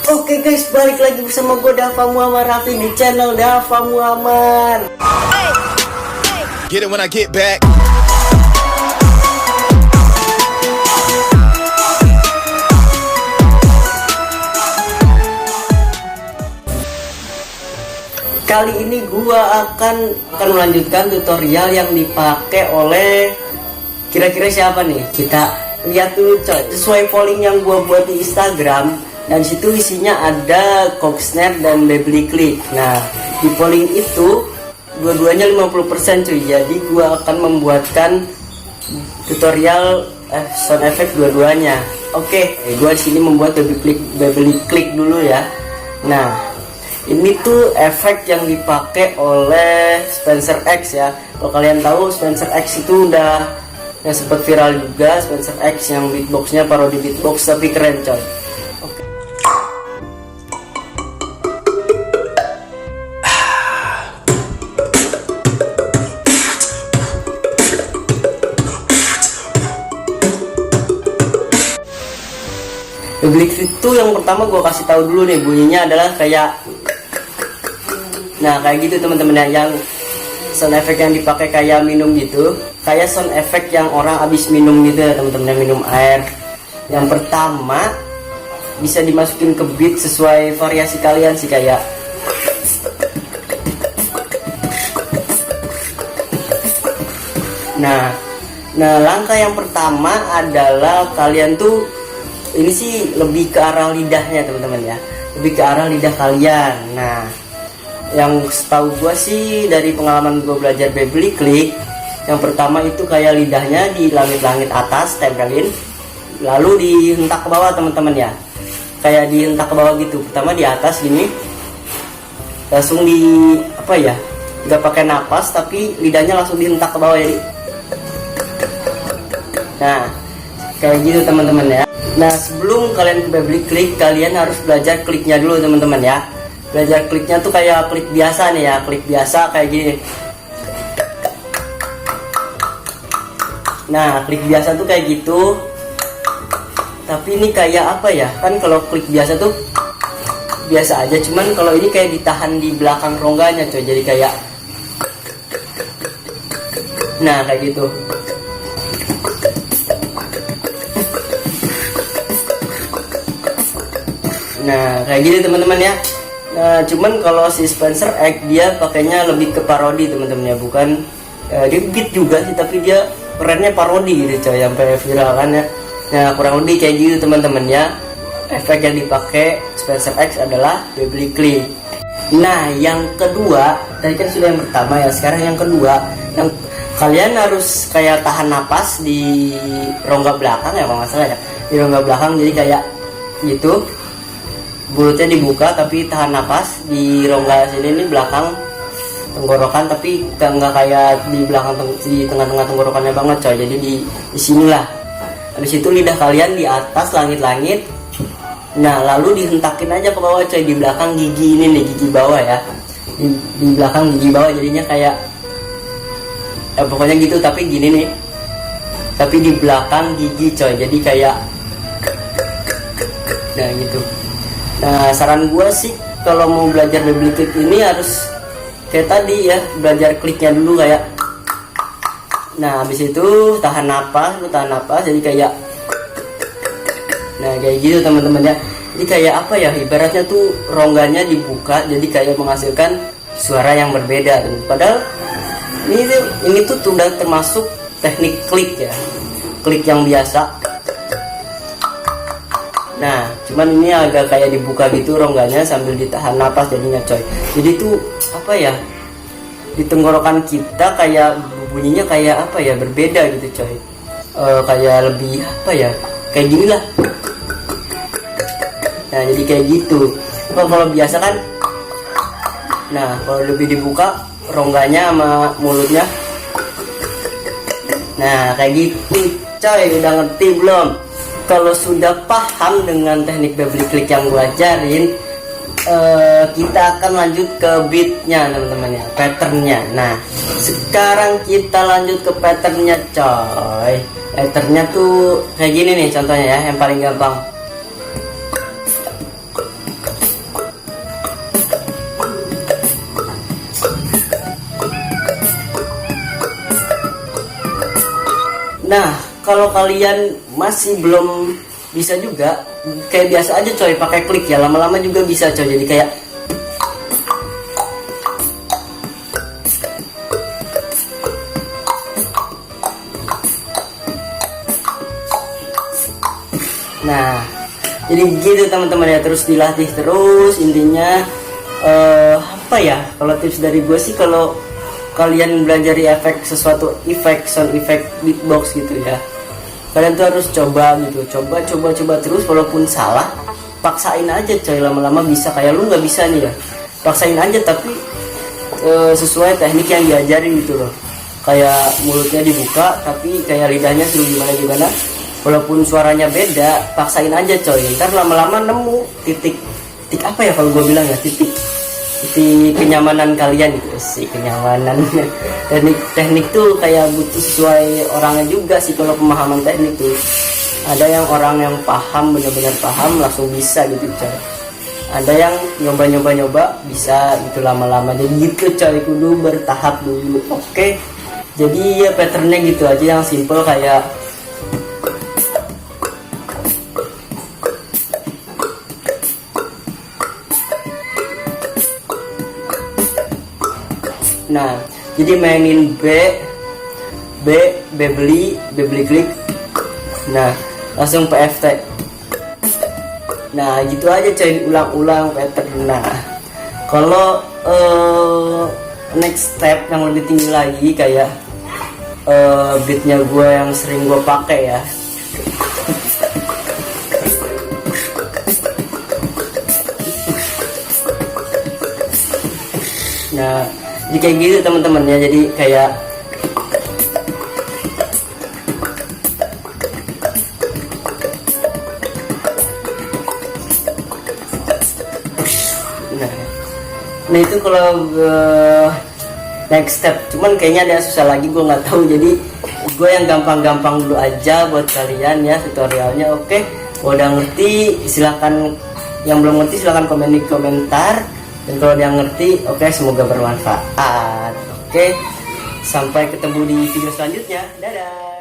Oke guys, balik lagi bersama gue Dava Muhammad Rafi di channel Dava Muhammad. Get it when I get back. Kali ini gua akan melanjutkan tutorial yang dipakai oleh kira-kira siapa nih? Kita lihat dulu coy. Sesuai polling yang gua buat di Instagram, dan situ isinya ada Coxsner dan Baby Click. Nah, di polling itu dua-duanya 50% cuy. Jadi gua akan membuatkan tutorial sound effect dua-duanya. Oke, gua di sini membuat Baby Click dulu ya. Nah, ini tuh efek yang dipakai oleh Spencer X ya. Kalau kalian tahu Spencer X itu udah yang sempat viral juga, Spencer X yang beatboxnya parodi beatbox tapi keren coy. Oke. Baby Click itu yang pertama gue kasih tahu dulu nih, bunyinya adalah kayak, nah kayak gitu teman-teman ya, yang sound effect yang dipakai kayak minum gitu, kayak sound effect yang orang habis minum gitu ya teman-teman, minum air. Yang pertama bisa dimasukin ke beat sesuai variasi kalian sih, kayak nah langkah yang pertama adalah kalian tuh ini sih lebih ke arah lidahnya teman-teman ya, lebih ke arah lidah kalian. Nah, yang setahu gue sih dari pengalaman gue belajar Baby Click, yang pertama itu kayak lidahnya di langit-langit atas tempelin, lalu dihentak ke bawah teman-teman ya, kayak dihentak ke bawah gitu. Pertama di atas gini, langsung di apa ya, nggak pakai napas tapi lidahnya langsung dihentak ke bawah jadi. Nah kayak gitu teman-teman ya. Nah, sebelum kalian ke Baby Click, kalian harus belajar kliknya dulu teman-teman ya. Belajar kliknya tuh kayak klik biasa nih ya, klik biasa kayak gini. Nah, klik biasa tuh kayak gitu. Tapi ini kayak apa ya? Kan kalau klik biasa tuh biasa aja, cuman kalau ini kayak ditahan di belakang rongganya coy. Jadi kayak, nah kayak gitu. Nah kayak gini teman-teman ya. Nah cuman kalau si Spencer X dia pakainya lebih ke parodi teman-teman ya, bukan dia beat juga sih tapi dia kerennya parodi gitu coy, sampai viral kan ya. Nah kurang lebih kayak gitu teman-teman ya. Efek yang dipakai Spencer X adalah Baby Click. Nah yang kedua, tadi kan sudah yang pertama ya, sekarang yang kedua, yang kalian harus kayak tahan napas di rongga belakang ya kalau nggak salah ya, di rongga belakang. Jadi kayak gitu, mulutnya dibuka tapi tahan napas di rongga sini nih, belakang tenggorokan, tapi nggak kayak di belakang, di tengah-tengah tenggorokannya banget coy. Jadi di sinilah. Habis itu lidah kalian di atas langit-langit. Nah lalu dihentakin aja ke bawah coy, di belakang gigi ini nih, gigi bawah ya, di belakang gigi bawah. Jadinya kayak pokoknya gitu, tapi gini nih, tapi di belakang gigi coy. Jadi kayak, nah gitu. Nah saran gue sih kalau mau belajar Baby Click ini harus kayak tadi ya, belajar kliknya dulu kayak, nah habis itu tahan napas, jadi kayak, nah kayak gitu teman-teman ya. Jadi kayak apa ya, ibaratnya tuh rongganya dibuka, jadi kayak menghasilkan suara yang berbeda. Dan padahal ini tuh udah termasuk teknik klik ya, klik yang biasa. Nah cuman ini agak kayak dibuka gitu rongganya sambil ditahan napas jadinya coy. Jadi tuh apa ya, di tenggorokan kita kayak bunyinya kayak apa ya, berbeda gitu coy. Kayak lebih apa ya, kayak gini lah. Nah jadi kayak gitu. Kalau biasa kan, nah kalau lebih dibuka rongganya sama mulutnya. Nah kayak gitu coy. Udah ngerti belum? Kalau sudah paham dengan teknik Baby Click yang gue ajarin, kita akan lanjut ke beatnya teman-teman ya, patternnya. Nah sekarang kita lanjut ke patternnya coy. Patternnya tuh kayak gini nih contohnya ya, yang paling gampang. Nah, kalau kalian masih belum bisa juga, kayak biasa aja coy, pakai klik ya, lama-lama juga bisa coy. Jadi kayak nah, jadi gitu teman-teman ya, terus dilatih terus intinya. Apa ya, kalau tips dari gue sih, kalau kalian belajar efek sesuatu, efek sound effect beatbox gitu ya, kalian tuh harus coba gitu, coba terus, walaupun salah paksain aja coy, lama-lama bisa. Kayak lu nggak bisa nih ya, paksain aja tapi sesuai teknik yang diajarin gitu loh. Kayak mulutnya dibuka tapi kayak lidahnya suruh gimana, walaupun suaranya beda, paksain aja coy. Ntar lama-lama nemu titik apa ya, kalau gue bilang ya, titik kenyamanan kalian gitu sih, kenyamanan. teknik tuh kayak butuh sesuai orangnya juga sih. Kalau pemahaman teknik tuh ada yang orang yang paham, benar-benar paham langsung bisa gitu coy. Ada yang nyoba bisa gitu lama-lama. Jadi gitu coy, kudu bertahap dulu. Oke, jadi ya patternnya gitu aja, yang simple kayak nah, jadi mainin B beli klik. Nah, langsung PFT. Nah, gitu aja coy, ulang-ulang pattern. Nah, kalau next step yang lebih tinggi lagi, kayak beatnya gue yang sering gue pakai ya. Nah, jadi kayak gitu teman-teman ya, jadi kayak nah itu kalau next step. Cuman kayaknya ada yang susah lagi, gue nggak tahu. Jadi gue yang gampang-gampang dulu aja buat kalian ya tutorialnya. Oke, kalau udah ngerti silahkan, yang belum ngerti silahkan komen di komentar. Dan kalau yang ngerti, oke, semoga bermanfaat. Oke, sampai ketemu di video selanjutnya. Dadah.